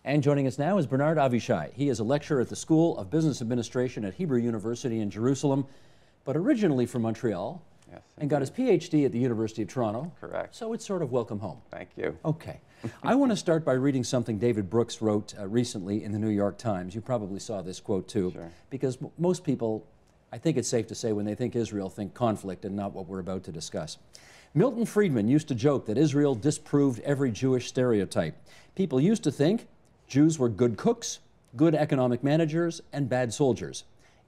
And joining us now is Bernard Avishai. He is a lecturer at the School of Business Administration at Hebrew University in Jerusalem, but originally from Montreal. Yes, and got his PhD at the University of Toronto. Correct. So it's sort of welcome home. Thank you. Okay. I want to start by reading something David Brooks wrote recently in the New York Times. You probably saw this quote too. Sure. Because most people, I think it's safe to say, when they think Israel, think conflict and not what we're about to discuss. Milton Friedman used to joke that Israel disproved every Jewish stereotype. People used to think Jews were good cooks, good economic managers, and bad soldiers.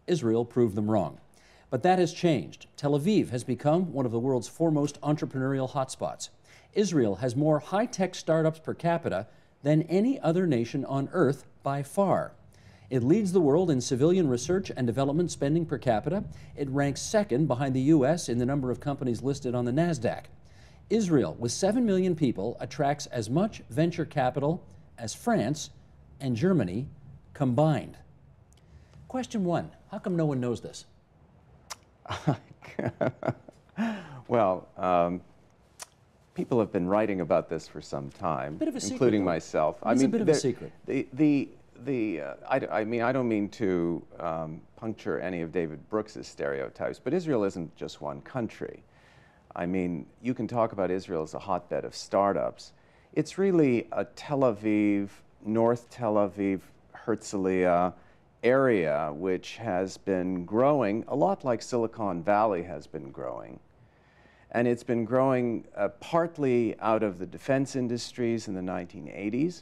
Israel proved them wrong. But that has changed. Tel Aviv has become one of the world's foremost entrepreneurial hotspots. Israel has more high-tech startups per capita than any other nation on earth by far. It leads the world in civilian research and development spending per capita. It ranks second behind the U.S. in the number of companies listed on the NASDAQ. Israel, with 7 million people, attracts as much venture capital as France and Germany combined. Question one, how come no one knows this? Well, people have been writing about this for some time, Bit of a secret, including though. myself. It's a bit of a secret. I mean, I don't mean to puncture any of David Brooks's stereotypes, but Israel isn't just one country. I mean, you can talk about Israel as a hotbed of startups. It's really a Tel Aviv, North Tel Aviv, Herzliya area which has been growing a lot like Silicon Valley has been growing. And it's been growing partly out of the defense industries in the 1980s.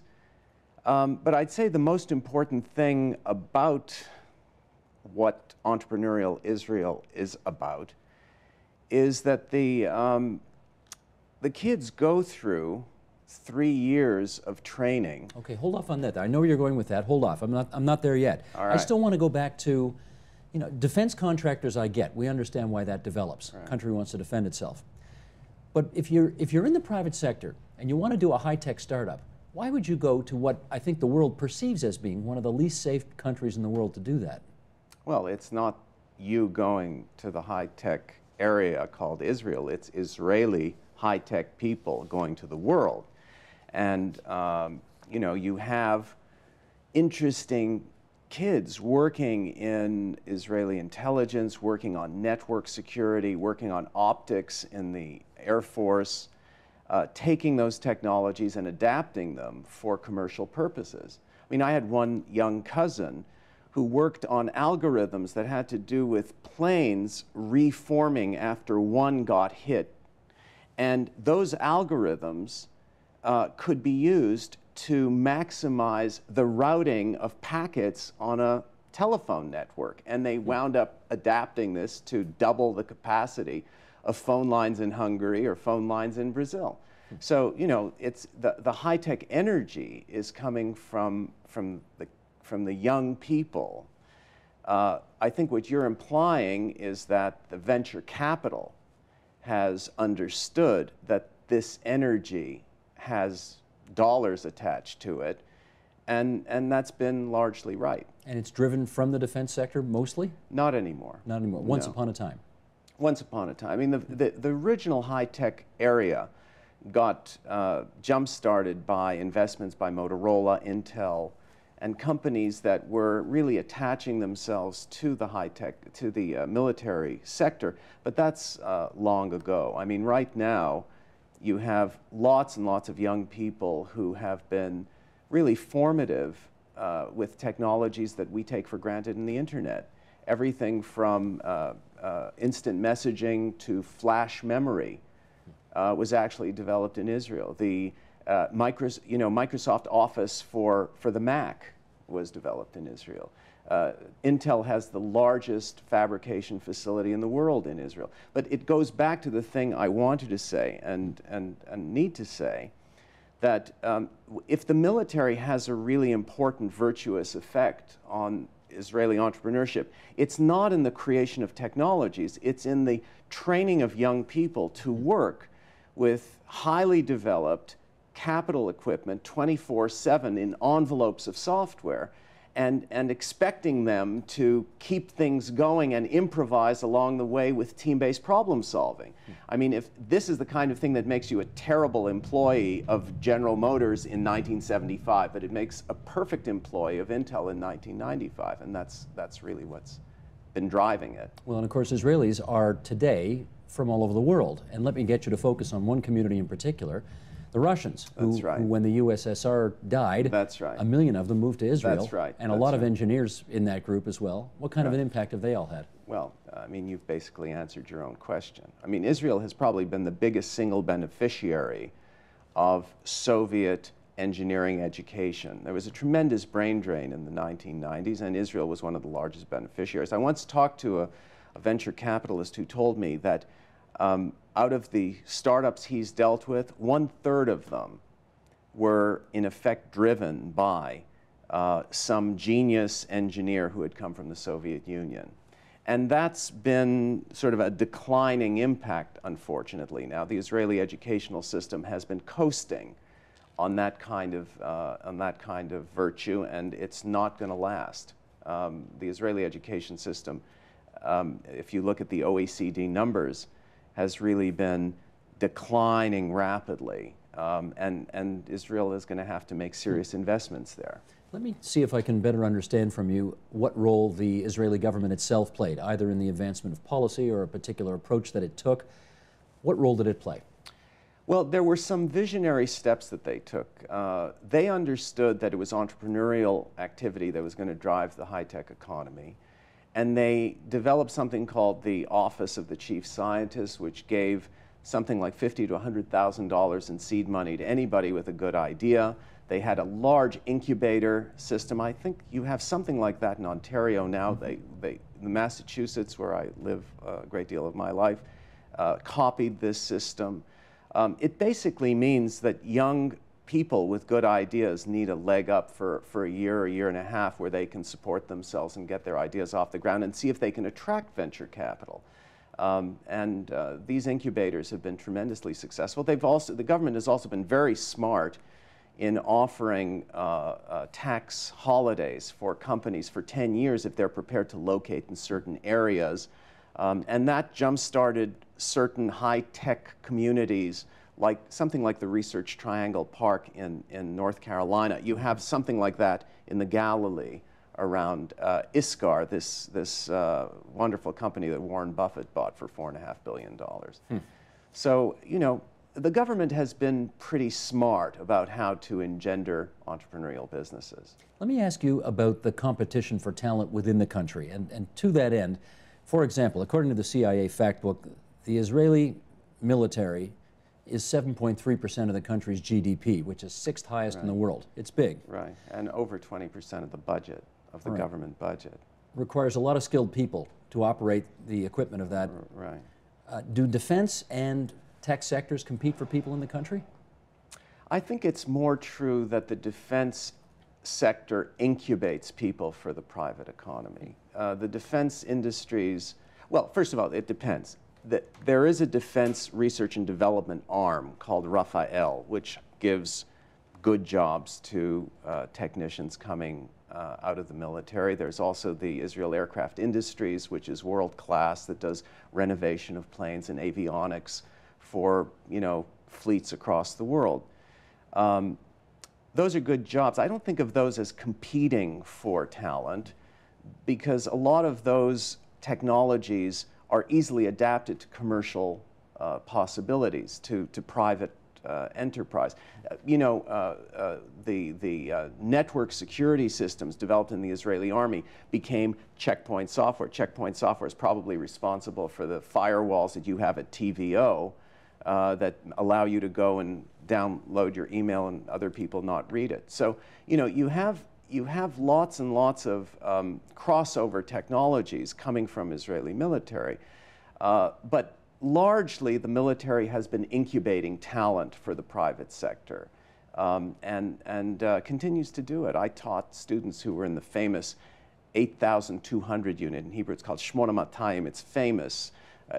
But I'd say the most important thing about what entrepreneurial Israel is about is that the kids go through 3 years of training. Okay, hold off on that. I know where you're going with that. Hold off. I'm not there yet. All right. I still want to go back to, you know, defense contractors. I get. We understand why that develops. Right. Country wants to defend itself. But if you're in the private sector and you want to do a high-tech startup, why would you go to what I think the world perceives as being one of the least safe countries in the world to do that? Well, it's not you going to the high-tech area called Israel. It's Israeli high-tech people going to the world. And, you know, you have interesting kids working in Israeli intelligence, working on network security, working on optics in the Air Force, taking those technologies and adapting them for commercial purposes. I mean, I had one young cousin who worked on algorithms that had to do with planes reforming after one got hit. And those algorithms could be used to maximize the routing of packets on a telephone network. And they wound up adapting this to double the capacity of phone lines in Hungary or phone lines in Brazil. So, you know, it's the high-tech energy is coming from the young people. I think what you're implying is that the venture capital has understood that this energy has dollars attached to it, and that's been largely right. And it's driven from the defense sector mostly? Not anymore. Not anymore. Once upon a time. Once upon a time. I mean, the original high-tech area got jump-started by investments by Motorola, Intel, and companies that were really attaching themselves to the high-tech, to the military sector. But that's long ago. I mean, right now, you have lots and lots of young people who have been really formative with technologies that we take for granted in the internet. Everything from instant messaging to flash memory was actually developed in Israel. The Microsoft Office for the Mac was developed in Israel. Intel has the largest fabrication facility in the world in Israel. But it goes back to the thing I wanted to say and need to say, that if the military has a really important virtuous effect on Israeli entrepreneurship, it's not in the creation of technologies, it's in the training of young people to work with highly developed capital equipment 24/7 in envelopes of software. and expecting them to keep things going and improvise along the way with team-based problem solving. I mean, if this is the kind of thing that makes you a terrible employee of General Motors in 1975, but it makes a perfect employee of Intel in 1995, and that's really what's been driving it. Well, and of course, Israelis are today from all over the world. And let me get you to focus on one community in particular, the Russians, who when the USSR died, a million of them moved to Israel. That's right. And a lot of engineers in that group as well. What kind of an impact have they all had? Well, I mean, you've basically answered your own question. I mean, Israel has probably been the biggest single beneficiary of Soviet engineering education. There was a tremendous brain drain in the 1990s, and Israel was one of the largest beneficiaries. I once talked to a venture capitalist who told me that out of the startups he's dealt with, 1/3 of them were in effect driven by some genius engineer who had come from the Soviet Union. And that's been sort of a declining impact, unfortunately. Now, the Israeli educational system has been coasting on that kind of virtue, and it's not going to last. The Israeli education system, if you look at the OECD numbers, has really been declining rapidly, and Israel is going to have to make serious investments there. Let me see if I can better understand from you what role the Israeli government itself played, either in the advancement of policy or a particular approach that it took. What role did it play? Well, there were some visionary steps that they took. They understood that it was entrepreneurial activity that was going to drive the high-tech economy. And they developed something called the Office of the Chief Scientist, which gave something like $50,000 to $100,000 in seed money to anybody with a good idea. They had a large incubator system. I think you have something like that in Ontario now. Massachusetts, where I live a great deal of my life, copied this system. It basically means that young people with good ideas need a leg up for a year and a half where they can support themselves and get their ideas off the ground and see if they can attract venture capital. These incubators have been tremendously successful. The government has also been very smart in offering tax holidays for companies for 10 years if they're prepared to locate in certain areas. And that jump-started certain high-tech communities, like something like the Research Triangle Park in North Carolina. You have something like that in the Galilee around ISCAR, this wonderful company that Warren Buffett bought for $4.5 billion. So, you know, the government has been pretty smart about how to engender entrepreneurial businesses. Let me ask you about the competition for talent within the country. And to that end, for example, according to the CIA fact book, the Israeli military is 7.3% of the country's GDP, which is 6th highest in the world. It's big. Right, and over 20% of the budget, of the government budget. Requires a lot of skilled people to operate the equipment of that. Right. Do defense and tech sectors compete for people in the country? I think it's more true that the defense sector incubates people for the private economy. The defense industries, well, first of all, it depends. There is a defense research and development arm called Rafael, which gives good jobs to technicians coming out of the military. There's also the Israel Aircraft Industries, which is world-class, that does renovation of planes and avionics for, you know, fleets across the world. Those are good jobs. I don't think of those as competing for talent, because a lot of those technologies are easily adapted to commercial possibilities, to private enterprise. You know, the network security systems developed in the Israeli army became checkpoint software. Checkpoint software is probably responsible for the firewalls that you have at TVO that allow you to go and download your email and other people not read it. So, you know, you have lots and lots of crossover technologies coming from Israeli military, but largely the military has been incubating talent for the private sector, and continues to do it. I taught students who were in the famous 8,200 unit. In Hebrew it's called Shmona Matayim. It's famous.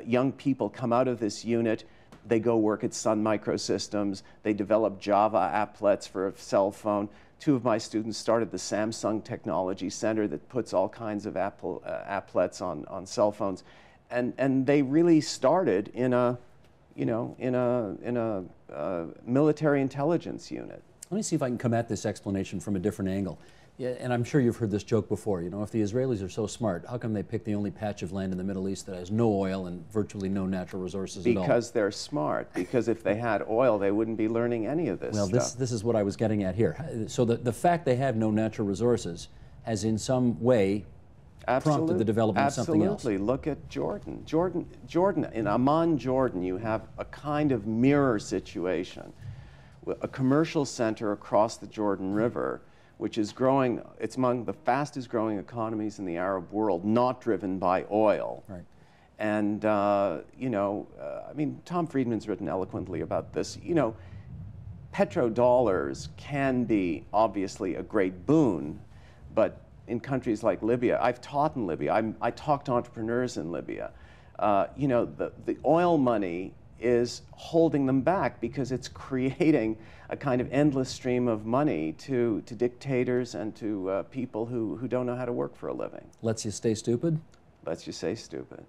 Young people come out of this unit They go work at Sun Microsystems. They develop Java applets for a cell phone. Two of my students started the Samsung Technology Center that puts all kinds of applets on cell phones. And they really started in a, you know, in a military intelligence unit. Let me see if I can come at this explanation from a different angle. Yeah, and I'm sure you've heard this joke before. You know, if the Israelis are so smart, how come they pick the only patch of land in the Middle East that has no oil and virtually no natural resources at all? Because they're smart. Because if they had oil, they wouldn't be learning any of this stuff. Well, this is what I was getting at here. So the fact they have no natural resources has in some way prompted the development of something else. Absolutely. Look at Jordan. Jordan, in Amman, Jordan, you have a kind of mirror situation. A commercial center across the Jordan River, which is growing, it's among the fastest growing economies in the Arab world, not driven by oil. Right. And, you know, I mean, Tom Friedman's written eloquently about this. You know, petrodollars can be obviously a great boon, but in countries like Libya, I've taught in Libya, I talk to entrepreneurs in Libya. You know, the oil money is holding them back because it's creating a kind of endless stream of money to dictators and to people who don't know how to work for a living. Lets you stay stupid? Lets you stay stupid.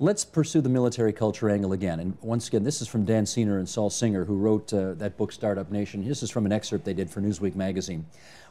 Let's pursue the military culture angle again. And once again, this is from Dan Siener and Saul Singer, who wrote that book, Startup Nation. This is from an excerpt they did for Newsweek magazine.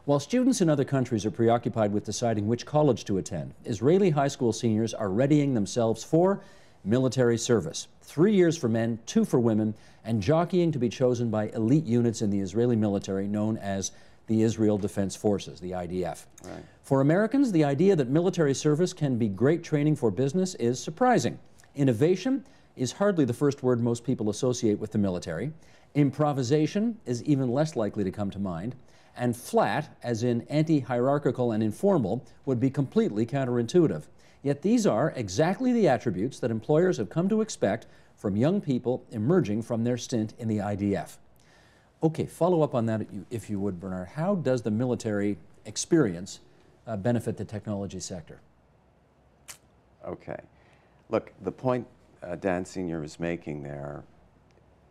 While students in other countries are preoccupied with deciding which college to attend, Israeli high school seniors are readying themselves for military service. 3 years for men, 2 for women, and jockeying to be chosen by elite units in the Israeli military known as the Israel Defense Forces, the IDF. Right. For Americans, the idea that military service can be great training for business is surprising. Innovation is hardly the first word most people associate with the military. Improvisation is even less likely to come to mind. And flat, as in anti-hierarchical and informal, would be completely counterintuitive. Yet these are exactly the attributes that employers have come to expect from young people emerging from their stint in the IDF. Okay, follow up on that if you would, Bernard. How does the military experience benefit the technology sector? Okay. Look, the point Dan Senior was making there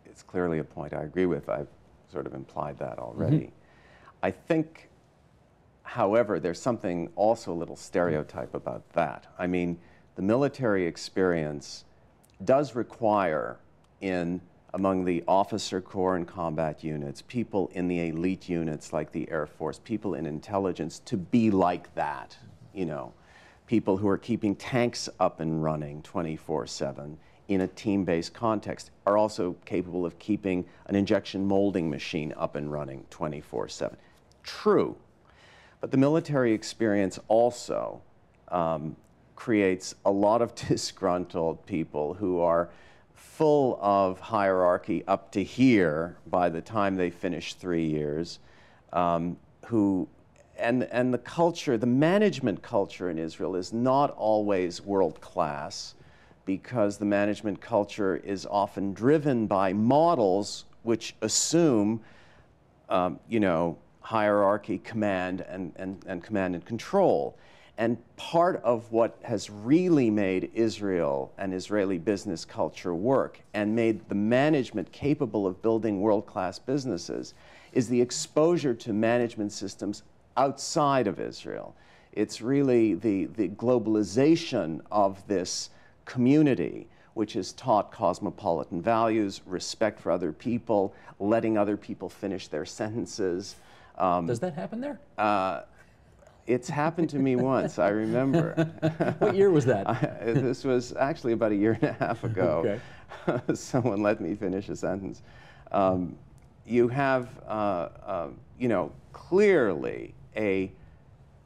is clearly a point I agree with. I've sort of implied that already. Mm-hmm. I think, however, there's something also a little stereotype about that. I mean, the military experience does require among the officer corps and combat units, people in the elite units like the Air Force, people in intelligence to be like that, you know. People who are keeping tanks up and running 24/7 in a team-based context are also capable of keeping an injection molding machine up and running 24/7. True, but the military experience also creates a lot of disgruntled people who are full of hierarchy up to here by the time they finish 3 years, and the culture, the management culture in Israel is not always world class because the management culture is often driven by models which assume, you know, hierarchy, command, and command and control. And part of what has really made Israel and Israeli business culture work and made the management capable of building world-class businesses is the exposure to management systems outside of Israel. It's really the globalization of this community which has taught cosmopolitan values, respect for other people, letting other people finish their sentences. Does that happen there? It's happened to me once, I remember. What year was that? This was actually about 1.5 years ago. Okay. Someone let me finish a sentence. You have, you know, clearly a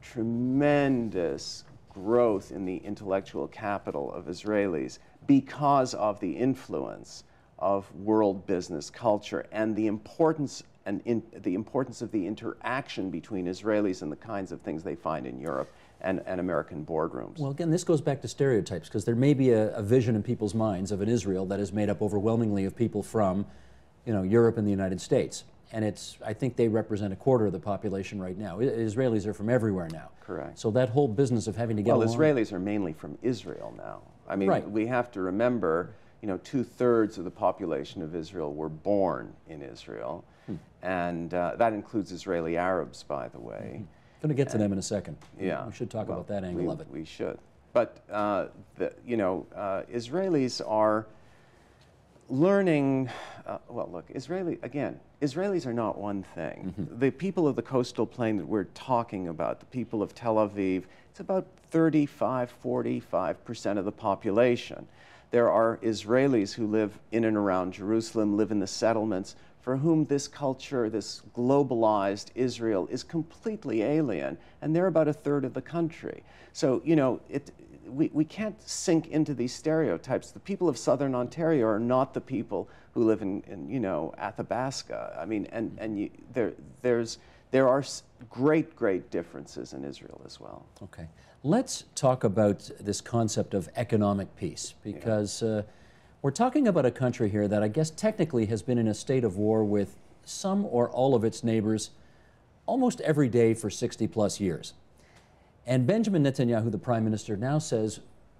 tremendous growth in the intellectual capital of Israelis because of the influence of world business culture and the importance of the interaction between Israelis and the kinds of things they find in Europe and American boardrooms. Well, again, this goes back to stereotypes, because there may be a vision in people's minds of an Israel that is made up overwhelmingly of people from, you know, Europe and the United States. And I think they represent 1/4 of the population right now. Israelis are from everywhere now. Correct. So that whole business of having to get along. Israelis are mainly from Israel now. I mean, right. We have to remember, you know, 2/3 of the population of Israel were born in Israel. And that includes Israeli Arabs, by the way. Going to get to them in a second. Yeah. We should talk about that angle of it. We should. But, you know, Israelis are learning, well, look, Israelis are not one thing. The people of the coastal plain that we're talking about, the people of Tel Aviv, it's about 45% of the population. There are Israelis who live in and around Jerusalem, live in the settlements, for whom this culture, this globalized Israel, is completely alien, and they're about 1/3 of the country. So, you know, we can't sink into these stereotypes. The people of southern Ontario are not the people who live in you know, Athabasca. I mean, there are great differences in Israel as well. Okay. Let's talk about this concept of economic peace, because we're talking about a country here that I guess technically has been in a state of war with some or all of its neighbors almost every day for 60+ years. And Benjamin Netanyahu, the prime minister, now says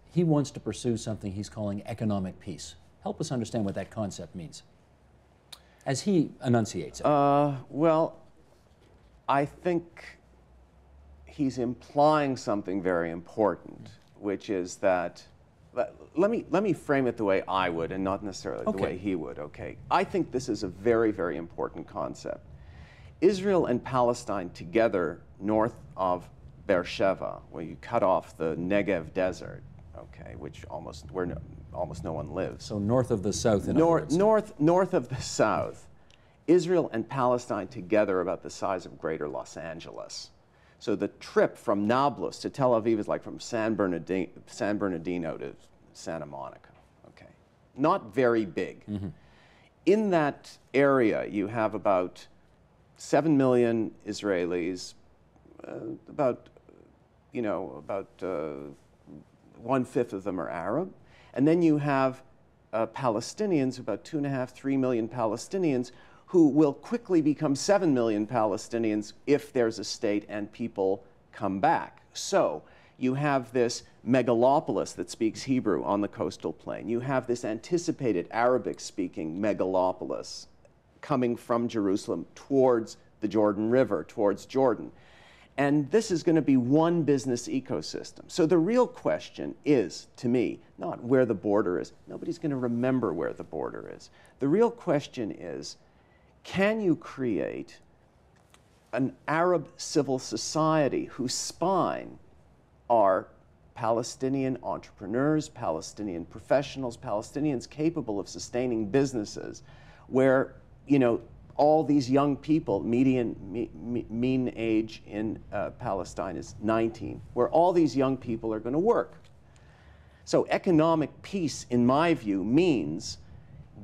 he wants to pursue something he's calling economic peace. Help us understand what that concept means, as he enunciates it. Well, I think he's implying something very important, which is that, let me frame it the way I would and not necessarily the way he would, okay? I think this is a very important concept. Israel and Palestine together north of Beersheba, where you cut off the Negev desert, okay, which almost no one lives. So north of the south, in other words. North of the south, Israel and Palestine together about the size of greater Los Angeles. So the trip from Nablus to Tel Aviv is like from San Bernardino to Santa Monica, okay? Not very big. In that area, you have about 7 million Israelis, about 1/5 of them are Arab. And then you have Palestinians, about 2.5, 3 million Palestinians, who will quickly become 7 million Palestinians if there's a state and people come back. So you have this megalopolis that speaks Hebrew on the coastal plain. You have this anticipated Arabic-speaking megalopolis coming from Jerusalem towards the Jordan River, towards Jordan. And this is going to be one business ecosystem. So the real question is, to me, not where the border is. Nobody's going to remember where the border is. The real question is, can you create an Arab civil society whose spine are Palestinian entrepreneurs, Palestinian professionals, Palestinians capable of sustaining businesses, where, you know, all these young people, mean age in Palestine is 19, where all these young people are going to work. So economic peace, in my view, means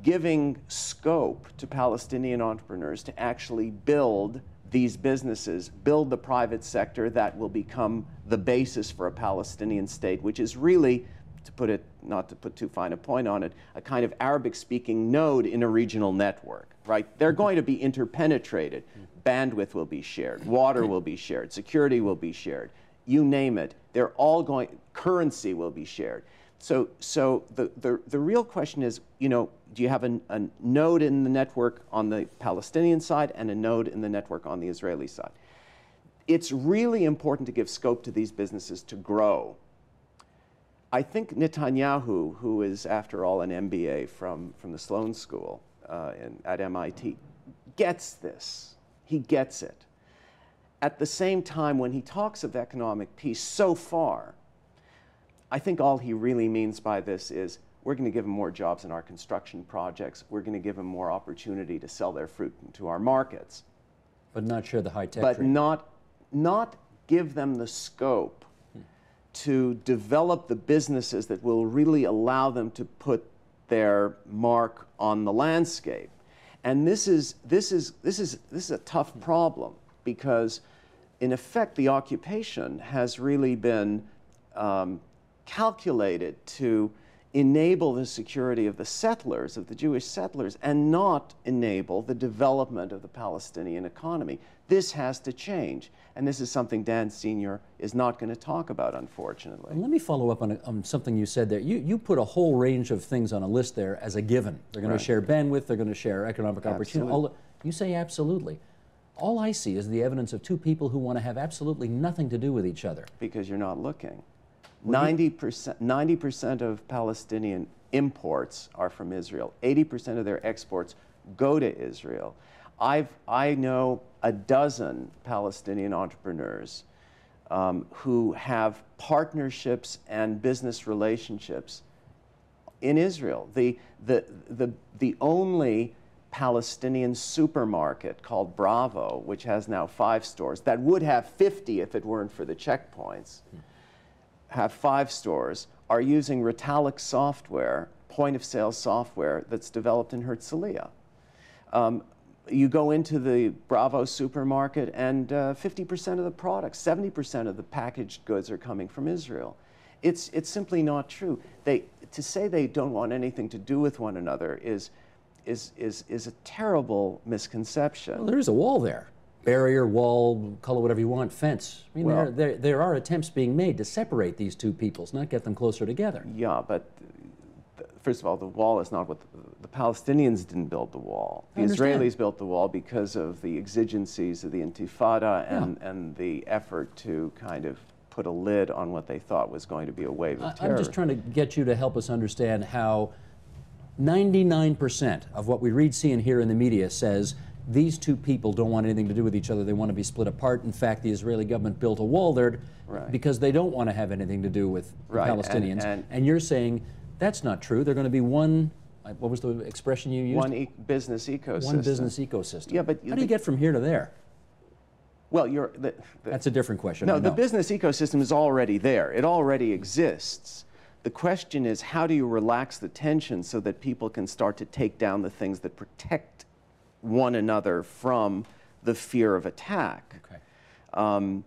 giving scope to Palestinian entrepreneurs to actually build these businesses, build the private sector that will become the basis for a Palestinian state, which is really, to put it, not to put too fine a point on it, a kind of Arabic-speaking node in a regional network, right? They're going to be interpenetrated. Bandwidth will be shared, water will be shared, security will be shared, you name it. They're all going, currency will be shared. So the real question is, you know, do you have a node in the network on the Palestinian side and a node in the network on the Israeli side? It's really important to give scope to these businesses to grow. I think Netanyahu, who is, after all, an MBA from the Sloan School at MIT, gets this. He gets it. At the same time, when he talks of economic peace so far, I think all he really means by this is we're going to give them more jobs in our construction projects. We're going to give them more opportunity to sell their fruit into our markets. But not share the high-tech But trade. not give them the scope to develop the businesses that will really allow them to put their mark on the landscape. And this is a tough problem, because in effect the occupation has really been calculated to enable the security of the settlers, of the Jewish settlers, and not enable the development of the Palestinian economy. This has to change. And this is something Dan Sr. is not going to talk about, unfortunately. Let me follow up on something you said there. You put a whole range of things on a list there as a given. They're going to share bandwidth, they're going to share economic opportunity. You say absolutely. All I see is the evidence of two people who want to have absolutely nothing to do with each other. Because you're not looking. 90% of Palestinian imports are from Israel. 80% of their exports go to Israel. I know a dozen Palestinian entrepreneurs who have partnerships and business relationships in Israel. The only Palestinian supermarket called Bravo, which has now 5 stores, that would have 50 if it weren't for the checkpoints, have 5 stores, are using Retalix software, point-of-sale software that's developed in Herzliya. You go into the Bravo supermarket and 50% of the products, 70% of the packaged goods are coming from Israel. It's simply not true. To say they don't want anything to do with one another is a terrible misconception. Well, there is a wall there. Barrier, wall, call it whatever you want, fence. I mean, well, there are attempts being made to separate these two peoples, not get them closer together. Yeah, but first of all, the wall is not what the Palestinians didn't build the wall. The Israelis built the wall because of the exigencies of the Intifada and the effort to kind of put a lid on what they thought was going to be a wave of terror. I'm just trying to get you to help us understand how 99% of what we read, see, and hear in the media says these two people don't want anything to do with each other. They want to be split apart. In fact, the Israeli government built a wall there because they don't want to have anything to do with the Palestinians. And you're saying that's not true. They're going to be one, what was the expression you used? One business ecosystem. One business ecosystem. Yeah, but how do you get from here to there? Well, that's a different question. No, the business ecosystem is already there. It already exists. The question is, how do you relax the tension so that people can start to take down the things that protect one another from the fear of attack? Okay.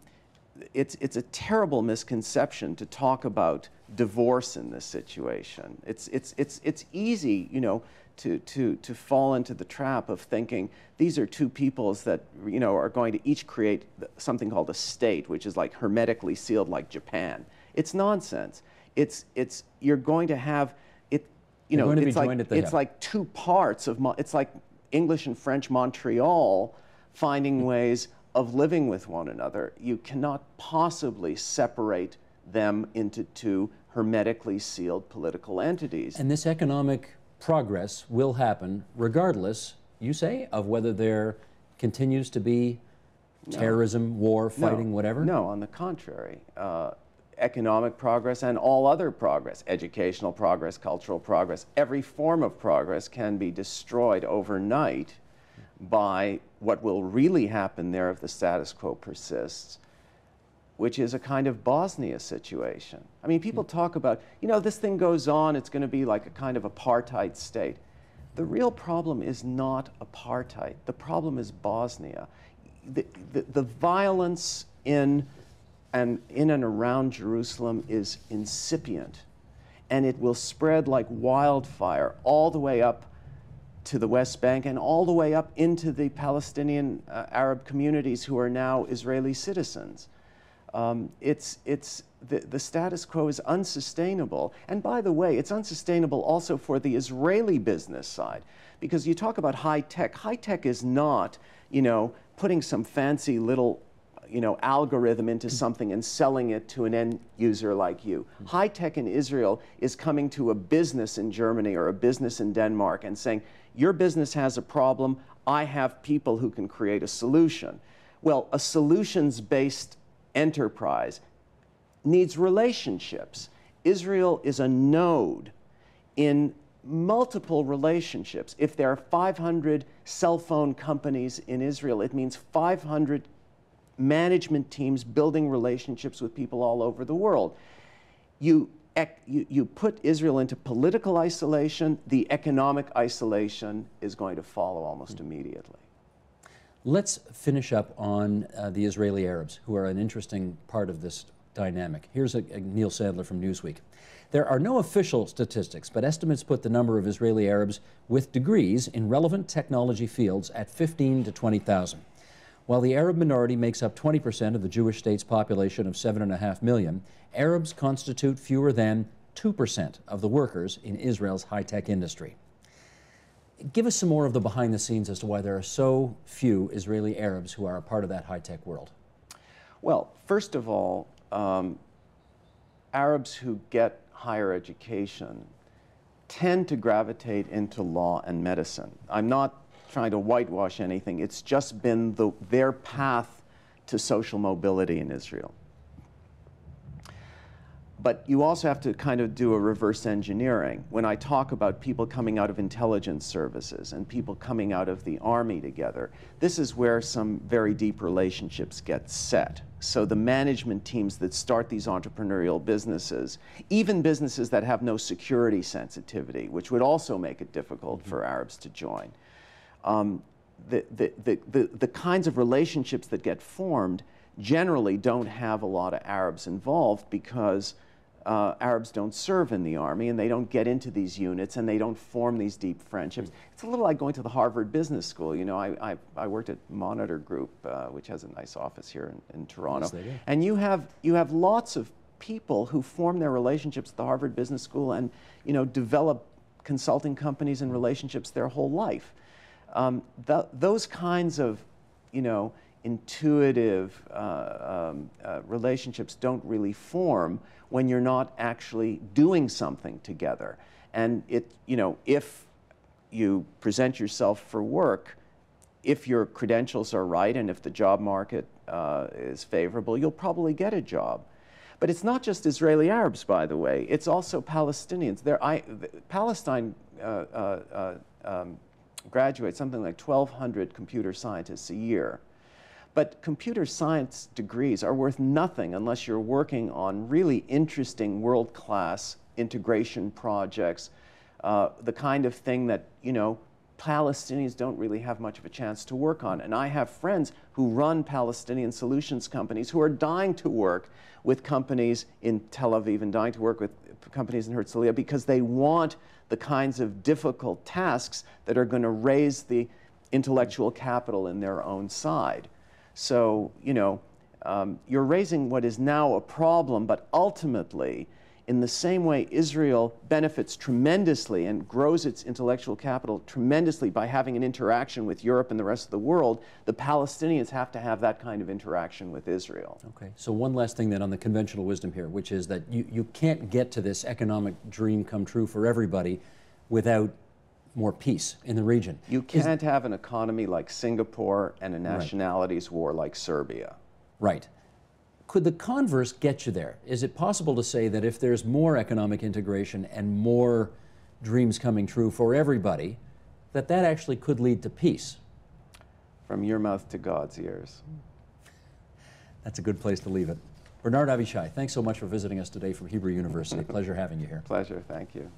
It's a terrible misconception to talk about divorce in this situation. It's easy, you know, to fall into the trap of thinking these are two peoples that, you know, are going to each create something called a state, which is like hermetically sealed, like Japan. It's nonsense. You're going to have it, you know, it's like two parts of, it's like English and French Montreal finding ways of living with one another. You cannot possibly separate them into two hermetically sealed political entities. And this economic progress will happen regardless, you say, of whether there continues to be terrorism, war, fighting, whatever? No, on the contrary. Economic progress and all other progress, educational progress, cultural progress, every form of progress can be destroyed overnight by what will really happen there if the status quo persists, which is a kind of Bosnia situation. I mean, people talk about, you know, this thing goes on, it's going to be like a kind of apartheid state. The real problem is not apartheid. The problem is Bosnia. The violence in and around Jerusalem is incipient, and it will spread like wildfire all the way up to the West Bank and all the way up into the Palestinian Arab communities who are now Israeli citizens. The status quo is unsustainable. And by the way, it's unsustainable also for the Israeli business side, because you talk about high tech. High tech is not, you know, putting some fancy little, you know, algorithm into something and selling it to an end user like you. High tech in Israel is coming to a business in Germany or a business in Denmark and saying, your business has a problem, I have people who can create a solution. Well, a solutions-based enterprise needs relationships. Israel is a node in multiple relationships. If there are 500 cell phone companies in Israel, it means 500 management teams building relationships with people all over the world. You put Israel into political isolation, the economic isolation is going to follow almost immediately. Let's finish up on the Israeli Arabs, who are an interesting part of this dynamic. Here's Neil Sadler from Newsweek. There are no official statistics, but estimates put the number of Israeli Arabs with degrees in relevant technology fields at 15 to 20,000. While the Arab minority makes up 20% of the Jewish state's population of 7.5 million, Arabs constitute fewer than 2% of the workers in Israel's high-tech industry. Give us some more of the behind the scenes as to why there are so few Israeli Arabs who are a part of that high-tech world. Well, first of all, Arabs who get higher education tend to gravitate into law and medicine. I'm not trying to whitewash anything. It's just been their path to social mobility in Israel. But you also have to kind of do a reverse engineering. When I talk about people coming out of intelligence services and people coming out of the army together, this is where some very deep relationships get set. So the management teams that start these entrepreneurial businesses, even businesses that have no security sensitivity, which would also make it difficult for Arabs to join, the kinds of relationships that get formed generally don't have a lot of Arabs involved because Arabs don't serve in the army and they don't get into these units and they don't form these deep friendships. It's a little like going to the Harvard Business School. You know, I worked at Monitor Group, which has a nice office here in Toronto. Yes, they do. And you have lots of people who form their relationships at the Harvard Business School and, you know, develop consulting companies and relationships their whole life. Those kinds of, you know, intuitive relationships don't really form when you're not actually doing something together. And you know, if you present yourself for work, if your credentials are right and if the job market is favorable, you'll probably get a job. But it's not just Israeli Arabs, by the way. It's also Palestinians. Palestine graduates something like 1,200 computer scientists a year. But computer science degrees are worth nothing unless you're working on really interesting world-class integration projects, the kind of thing that, you know, Palestinians don't really have much of a chance to work on. And I have friends who run Palestinian solutions companies who are dying to work with companies in Tel Aviv and dying to work with companies in Herzliya because they want the kinds of difficult tasks that are going to raise the intellectual capital in their own side. So, you know, you're raising what is now a problem, but ultimately, in the same way Israel benefits tremendously and grows its intellectual capital tremendously by having an interaction with Europe and the rest of the world, the Palestinians have to have that kind of interaction with Israel. Okay, so one last thing then on the conventional wisdom here, which is that you can't get to this economic dream come true for everybody without more peace in the region. You can't have an economy like Singapore and a nationalities war like Serbia. Right. Could the converse get you there? Is it possible to say that if there's more economic integration and more dreams coming true for everybody, that that actually could lead to peace? From your mouth to God's ears. That's a good place to leave it. Bernard Avishai, thanks so much for visiting us today from Hebrew University. Pleasure having you here. Pleasure, thank you.